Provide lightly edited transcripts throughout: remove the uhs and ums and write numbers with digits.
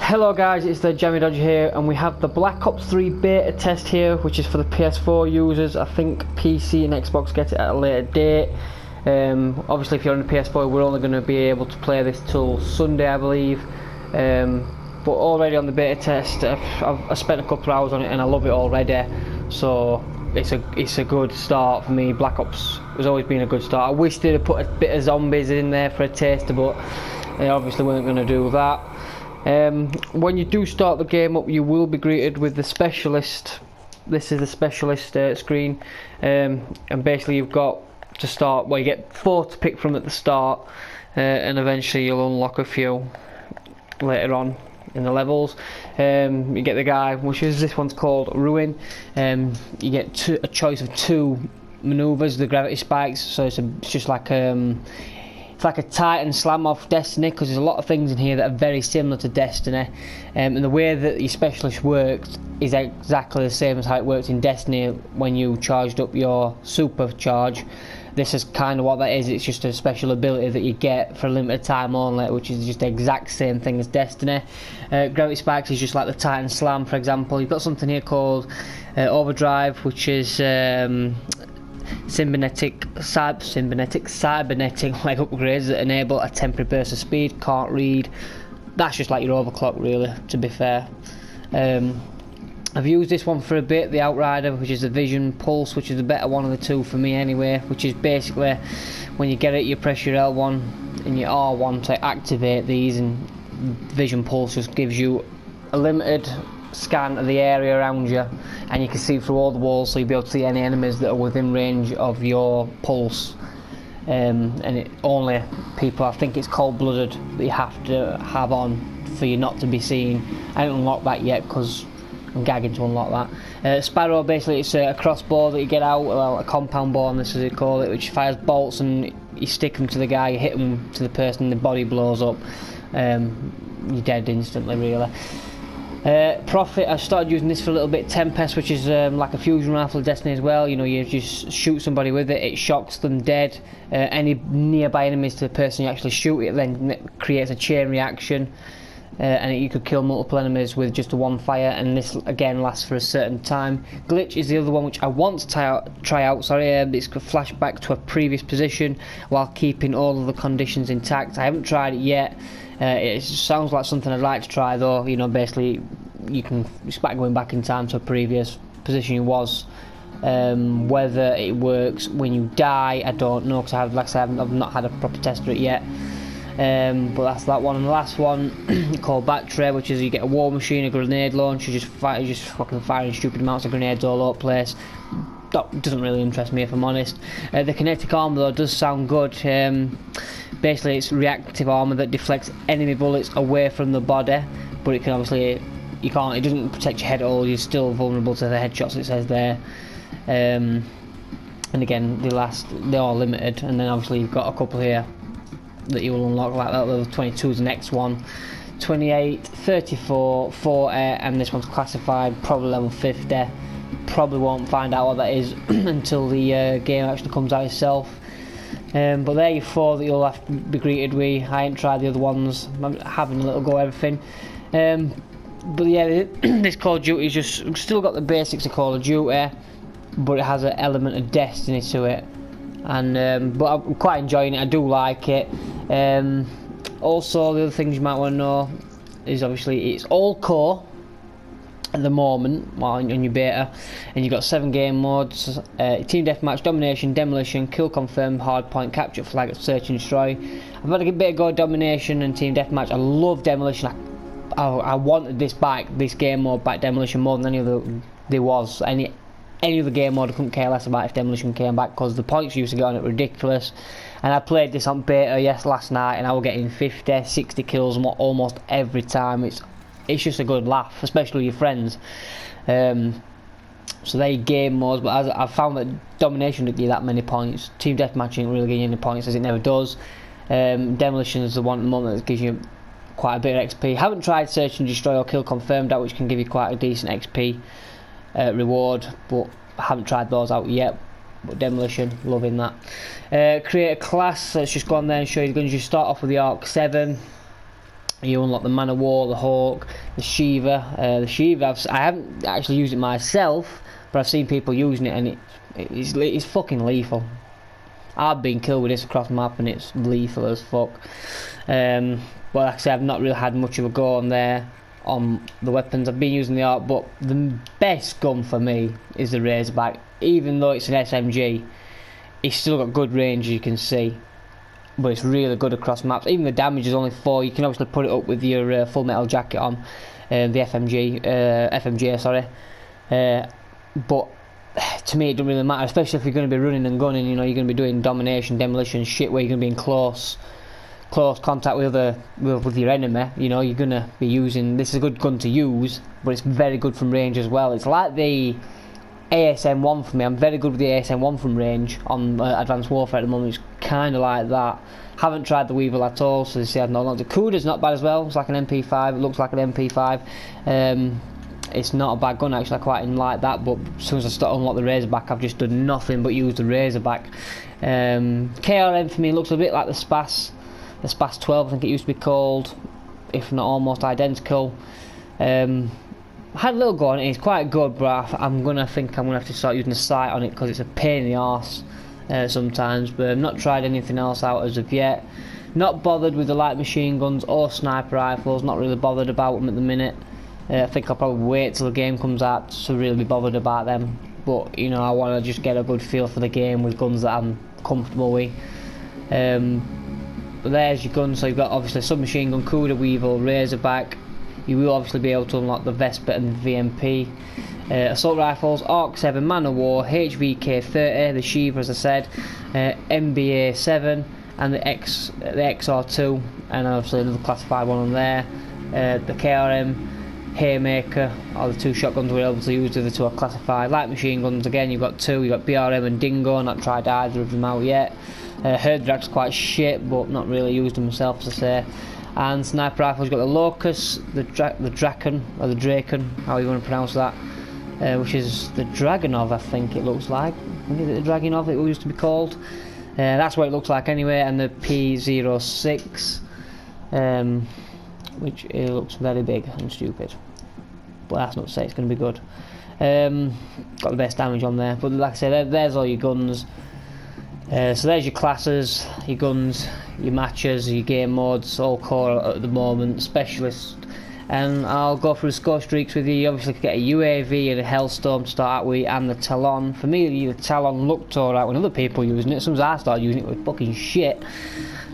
Hello guys, it's the Jammy Dodger here, and we have the Black Ops 3 beta test here, which is for the PS4 users. I think PC and Xbox get it at a later date. Obviously if you're on the PS4 we're only going to be able to play this till Sunday, I believe. But already on the beta test I've spent a couple of hours on it and I love it already, so it's a good start for me. Black Ops has always been a good start. I wish they'd have put a bit of zombies in there for a taster, but they obviously weren't going to do that. When you do start the game up, you will be greeted with the specialist. This is the specialist screen, and basically you've got to start, well, you get 4 to pick from at the start, and eventually you'll unlock a few later on in the levels. You get the guy, which is, this one's called Ruin. You get a choice of 2 maneuvers, the gravity spikes, so it's just like it's like a Titan slam off Destiny, because there's a lot of things in here that are very similar to Destiny, and the way that your specialist works is exactly the same as how it works in Destiny when you charged up your supercharge. This is kind of what that is. It's just a special ability that you get for a limited time only, which is just the exact same thing as Destiny. Gravity spikes is just like the Titan slam, for example. You've got something here called overdrive, which is cybernetic like upgrades that enable a temporary burst of speed. Can't read. That's just like your overclock, really, to be fair. I've used this one for a bit, the Outrider, which is the Vision Pulse, which is the better one of the two for me anyway, which is basically when you get it, you press your L1 and your R1 to activate these, and Vision Pulse just gives you a limited scan of the area around you, and you can see through all the walls, so you'll be able to see any enemies that are within range of your pulse. And it only people, I think it's cold-blooded, that you have to have on for you not to be seen. I haven't unlocked that yet because I'm gagging to unlock that. Sparrow, basically it's a crossbow that you get out, well, a compound bow, and this is what they call it, which fires bolts, and you stick them to the guy, you hit them to the person, the body blows up, you're dead instantly, really. Prophet, I started using this for a little bit. Tempest, which is like a fusion rifle of Destiny as well. You know, you just shoot somebody with it, it shocks them dead. Any nearby enemies to the person you actually shoot, it then creates a chain reaction, and you could kill multiple enemies with just one fire, and this again lasts for a certain time. Glitch is the other one which I want to try out. It's a flashback to a previous position while keeping all of the conditions intact. I haven't tried it yet. It sounds like something I'd like to try, though. You know, basically you can expect going back in time to a previous position you was. Whether it works when you die, I don't know, because I've not had a proper test for it yet. But that's that one. And the last one called Battery, which is you get a war machine, a grenade launcher, just fucking firing stupid amounts of grenades all over the place. That doesn't really interest me, if I'm honest. The kinetic armor, though, does sound good. Basically it's reactive armor that deflects enemy bullets away from the body, but it can obviously, it doesn't protect your head at all. You're still vulnerable to the headshots, it says there. And again, they're all limited, and then obviously you've got a couple here that you will unlock, like that level 22 is the next one, 28, 34, 40, and this one's classified, probably level 50. Probably won't find out what that is until the game actually comes out itself. But there are your 4 that you'll have to be greeted with. I ain't tried the other ones, I'm having a little go at everything. But yeah, this Call of Duty is just still got the basics of Call of Duty, but it has an element of Destiny to it. And but I'm quite enjoying it, I do like it. Also, the other things you might want to know is obviously it's all core at the moment, well, on your beta, and you've got 7 game modes: team deathmatch, domination, demolition, kill confirm, hardpoint, capture flag, search and destroy. I've had a bit of go at domination and team deathmatch. I love demolition. I wanted this game mode back, demolition, more than any other there was. Any other game mode I couldn't care less about if demolition came back, because the points you used to get on it were ridiculous. And I played this on beta last night, and I was getting 50, 60 kills almost every time. It's just a good laugh, especially with your friends. So they're game modes, but I found that domination didn't give you that many points. Team deathmatch didn't really give you any points, as it never does. Demolition is the one at the moment that gives you quite a bit of XP. Haven't tried search and destroy or kill confirmed out, which can give you quite a decent XP reward, but I haven't tried those out yet. but demolition, loving that. Create a class. Let's just go on there and show you the guns. You start off with the ARC-7. You unlock the Man of War, the Hawk, the Shiva. The Shiva, I haven't actually used it myself, but I've seen people using it, and it's fucking lethal. I've been killed with this across the map, and it's lethal as fuck. But like I said, I've not really had much of a go on there on the weapons. I've been using the ARC, but the best gun for me is the Razorback. Even though it's an SMG, it's still got good range, as you can see. But it's really good across maps. Even the damage is only 4. You can obviously put it up with your full metal jacket on, the FMG, sorry. But to me, it doesn't really matter, especially if you're going to be running and gunning. You know, you're going to be doing domination, demolition, shit, where you're going to be in close contact with your enemy. You know, you're going to be using. This is a good gun to use, but it's very good from range as well. It's like the ASM-1 for me. I'm very good with the ASM-1 from range on Advanced Warfare at the moment. It's kind of like that. Haven't tried the Weevil at all, so you see I've not looked. The Kuda's not bad as well. It's like an MP5. It looks like an MP5. It's not a bad gun actually. I quite like that. But as soon as I start unlock the Razorback, I've just done nothing but use the Razorback. KRM for me looks a bit like the Spas 12. I think it used to be called, if not almost identical. I had a little go on it. It's quite good, but I'm gonna have to start using a sight on it because it's a pain in the arse sometimes. But I've not tried anything else out as of yet. Not bothered with the light machine guns or sniper rifles. Not really bothered about them at the minute. I think I'll probably wait till the game comes out to really be bothered about them. But you know, I want to just get a good feel for the game with guns that I'm comfortable with. But there's your guns. So you've got obviously submachine gun, Kuda, Weevil, Razorback. You will obviously be able to unlock the Vespa and the VMP. Assault rifles, ARC-7, Man of War, HVK-30, the Shiva as I said, MBA-7 and the XR2, and obviously another classified one on there. The KRM, Haymaker, are the 2 shotguns we're able to use. The other 2 are classified. Light machine guns again, you've got 2. You've got BRM and Dingo, not tried either of them out yet. Herdrak's quite shit, but not really used them myself, as I say. And sniper rifles, you've got the Locust, the Draken, or the Draken, how you want to pronounce that, which is the Dragonov, I think it looks like. Is it the Dragonov it used to be called? That's what it looks like anyway. And the P06, which it looks very big and stupid, but that's not to say it's going to be good. Got the best damage on there, but like I said, there's all your guns. So there's your classes, your guns, your matches, your game modes, all core at the moment, specialist. And I'll go through the score streaks with you. You obviously get a UAV and a Hellstorm to start out with, and the Talon. For me, the Talon looked alright when other people were using it. As soon as I started using it, it was fucking shit.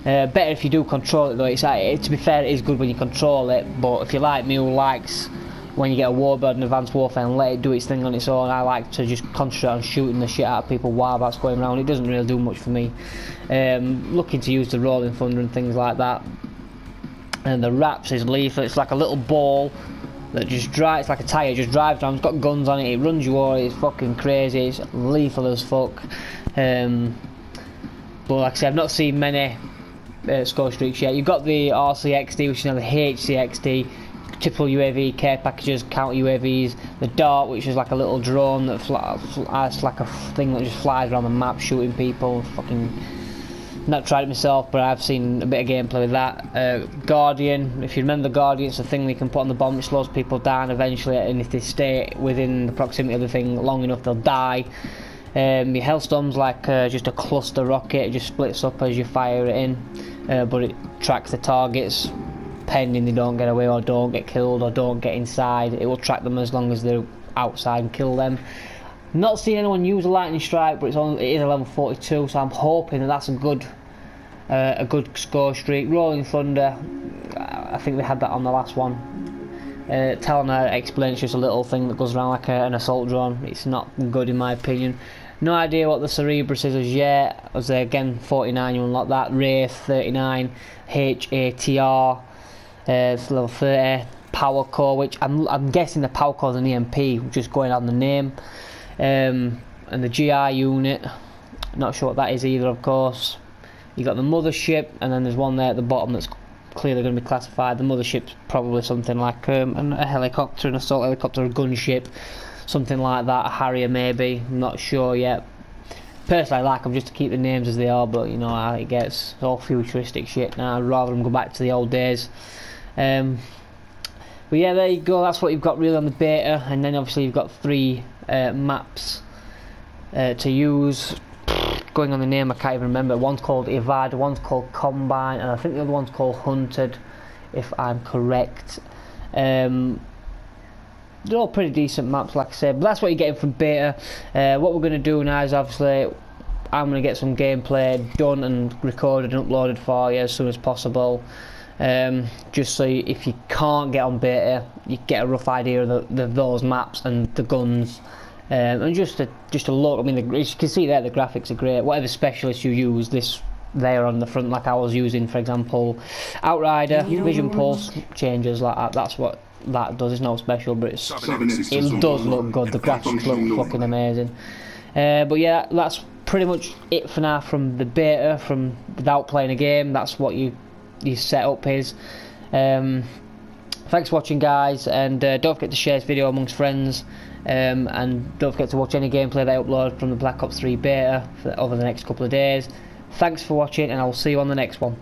Better if you do control it though. To be fair, it is good when you control it, but if you're like me who likes when you get a Warbird in Advanced Warfare and let it do its thing on its own, I like to just concentrate on shooting the shit out of people while that's going around. It doesn't really do much for me. Looking to use the Rolling Thunder and things like that. And the Raps is lethal. It's like a little ball that just drives, it's like a tyre, just drives around. It's got guns on it, it runs you over, it's fucking crazy, it's lethal as fuck. But like I said, I've not seen many score streaks yet. You've got the RCXD, which is now the HCXD. Typical UAV care packages, counter UAVs, the Dart, which is like a little drone that flies like a thing that just flies around the map shooting people. Fucking not tried it myself, but I've seen a bit of gameplay with that. Guardian, if you remember the Guardian, it's a thing that you can put on the bomb, it slows people down eventually, and if they stay within the proximity of the thing long enough, they'll die. Your Hellstorm's like just a cluster rocket, it just splits up as you fire it in, but it tracks the targets. Pending they don't get away or don't get killed or don't get inside, it will track them as long as they're outside and kill them. Not seen anyone use a lightning strike, but it is a level 42, so I'm hoping that that's a good score streak. Rolling Thunder, I think we had that on the last one. Talon, I explained, it's just a little thing that goes around like an assault drone. It's not good in my opinion. No idea what the Cerebrus is as yet. As again 49, you unlock that. Wraith 39, HATR. It's level 30, Power Core, which I'm guessing the Power Core is an EMP, just going on the name. And the GI unit, not sure what that is either, of course. You got the Mothership, and then there's one there at the bottom that's clearly going to be classified. The Mothership's probably something like a helicopter, an assault helicopter, a gunship, something like that, a Harrier maybe, I'm not sure yet. personally I like them just to keep the names as they are, but you know how it gets. It's all futuristic shit now. I'd rather them go back to the old days. But yeah, there you go, that's what you've got really on the beta, and then obviously you've got 3 maps to use. Going on the name, I can't even remember. One's called Evad, one's called Combine, and I think the other one's called Hunted, if I'm correct. They're all pretty decent maps, like I said, but that's what you're getting from beta. What we're going to do now is obviously I'm going to get some gameplay done and recorded and uploaded for you as soon as possible. Just so if you can't get on beta, you get a rough idea of those maps and the guns, and just a look. I mean, as you can see there, the graphics are great. Whatever specialist you use, this there on the front, like I was using, for example, Outrider, Vision Pulse changes like that. That's what that does. It's no special, but it does look good. The graphics look fucking amazing. But yeah, that's pretty much it for now from the beta. From without playing a game, that's what you setup is. Thanks for watching, guys, and don't forget to share this video amongst friends, and don't forget to watch any gameplay that I upload from the Black Ops 3 beta over the next couple of days. Thanks for watching, and I'll see you on the next one.